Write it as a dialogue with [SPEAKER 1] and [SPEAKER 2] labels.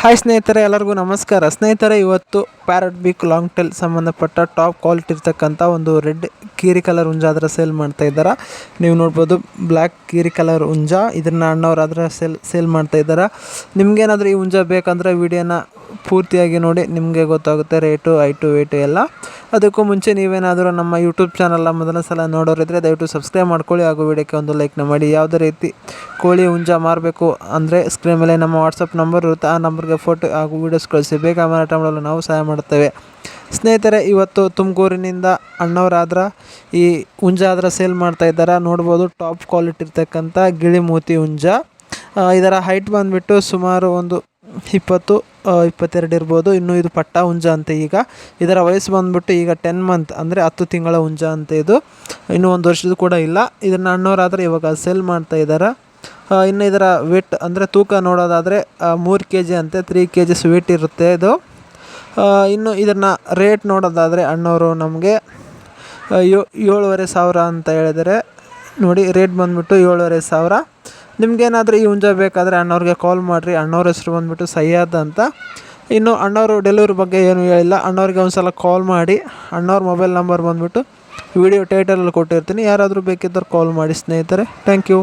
[SPEAKER 1] Hi ಸ್ನೇಹಿತರೆ, ಎಲ್ಲರಿಗೂ ನಮಸ್ಕಾರ. ಸ್ನೇಹಿತರೆ, ಇವತ್ತು ಪ್ಯಾರಟ್ ಬಿಕ್ ಲಾಂಗ್ ಟೇಲ್ ಸಂಬಂಧಪಟ್ಟ ಟಾಪ್ ಕ್ವಾಲಿಟಿ ಇರ್ತಕ್ಕಂಥ ಒಂದು ರೆಡ್ ಕೀರಿ ಕಲರ್ ಹುಂಜ ಅದರ ಸೇಲ್ ಮಾಡ್ತಾ ಇದ್ದಾರೆ. ನೀವು ನೋಡ್ಬೋದು, ಬ್ಲ್ಯಾಕ್ ಕೀರಿ ಕಲರ್ ಹುಂಜ. ಇದನ್ನು ಅಣ್ಣವ್ರು ಅದರ ಸೇಲ್ ಮಾಡ್ತಾ ಇದ್ದಾರೆ. ನಿಮ್ಗೇನಾದರೂ ಈ ಹುಂಜ ಬೇಕಂದ್ರೆ ವಿಡಿಯೋನ ಪೂರ್ತಿಯಾಗಿ ನೋಡಿ, ನಿಮಗೆ ಗೊತ್ತಾಗುತ್ತೆ ರೇಟು, ಹೈಟು, ವೇಟು ಎಲ್ಲ. ಅದಕ್ಕೂ ಮುಂಚೆ ನೀವೇನಾದರೂ ನಮ್ಮ ಯೂಟ್ಯೂಬ್ ಚಾನಲ್ನ ಮೊದಲ ಸಲ ನೋಡೋರಿದ್ದರೆ ದಯವಿಟ್ಟು ಸಬ್ಸ್ಕ್ರೈಬ್ ಮಾಡ್ಕೊಳ್ಳಿ ಹಾಗೂ ವಿಡಿಯೋಕ್ಕೆ ಒಂದು ಲೈಕ್ನ ಮಾಡಿ. ಯಾವುದೇ ರೀತಿ ಕೋಳಿ ಹುಂಜ ಮಾರಬೇಕು ಅಂದರೆ ಸ್ಕ್ರೀನ್ ಮೇಲೆ ನಮ್ಮ ವಾಟ್ಸಪ್ ನಂಬರ್ ಇರುತ್ತೆ, ಆ ನಂಬರ್ಗೆ ಫೋಟೋ ಹಾಗೂ ವೀಡಿಯೋಸ್ ಕಳಿಸಿ, ಬೇಗ ಮಾರಾಟ ಮಾಡಲು ನಾವು ಸಹಾಯ ಮಾಡುತ್ತೇವೆ. ಸ್ನೇಹಿತರೆ, ಇವತ್ತು ತುಮಕೂರಿನಿಂದ ಅಣ್ಣವರಾದ್ರ ಈ ಹುಂಜ ಆದ್ರೆ ಸೇಲ್ ಮಾಡ್ತಾ ಇದ್ದಾರೆ. ನೋಡ್ಬೋದು, ಟಾಪ್ ಕ್ವಾಲಿಟಿ ಇರ್ತಕ್ಕಂಥ ಗಿಳಿ ಮೂತಿ ಹುಂಜ. ಇದರ ಹೈಟ್ ಬಂದುಬಿಟ್ಟು ಸುಮಾರು ಒಂದು 20-22 ಇರ್ಬೋದು. ಇನ್ನು ಇದು ಪಟ್ಟ ಹುಂಜ ಅಂತ. ಈಗ ಇದರ ವಯಸ್ಸು ಬಂದುಬಿಟ್ಟು ಈಗ 10 ಮಂತ್ ಅಂದರೆ 10 ತಿಂಗಳ ಹುಂಜ ಅಂತ. ಇದು ಇನ್ನೂ 1 ವರ್ಷದ ಕೂಡ ಇಲ್ಲ. ಇದನ್ನು ಅಣ್ಣವರಾದರೆ ಇವಾಗ ಸೇಲ್ ಮಾಡ್ತಾ ಇದ್ದಾರೆ. ಇನ್ನು ಇದರ ವೇಟ್ ಅಂದರೆ ತೂಕ ನೋಡೋದಾದರೆ 3 kg ಅಂತೆ, 3 kg ವೇಟ್ ಇರುತ್ತೆ ಇದು. ಇನ್ನು ಇದನ್ನು ರೇಟ್ ನೋಡೋದಾದರೆ ಅಣ್ಣವರು ನಮಗೆ 7,500 ಅಂತ ಹೇಳಿದರೆ. ನೋಡಿ, ರೇಟ್ ಬಂದುಬಿಟ್ಟು 7,500. ನಿಮಗೇನಾದರೂ ಈ ಹುಂಜ ಬೇಕಾದರೆ ಅಣ್ಣವ್ರಿಗೆ ಕಾಲ್ ಮಾಡಿರಿ. ಅಣ್ಣವ್ರ ಹೆಸರು ಬಂದುಬಿಟ್ಟು ಸಯ್ಯದ್ ಅಂತ. ಇನ್ನು ಅಣ್ಣವರು ಡೆಲಿವರಿ ಬಗ್ಗೆ ಏನೂ ಹೇಳಿಲ್ಲ. ಅಣ್ಣವ್ರಿಗೆ ಒಂದು ಸಲ ಕಾಲ್ ಮಾಡಿ. ಅಣ್ಣವ್ರ ಮೊಬೈಲ್ ನಂಬರ್ ಬಂದುಬಿಟ್ಟು ವಿಡಿಯೋ ಟೈಟಲಲ್ಲಿ ಕೊಟ್ಟಿರ್ತೀನಿ. ಯಾರಾದರೂ ಬೇಕಿದ್ದರೆ ಕಾಲ್ ಮಾಡಿ ಸ್ನೇಹಿತರೆ. Thank you.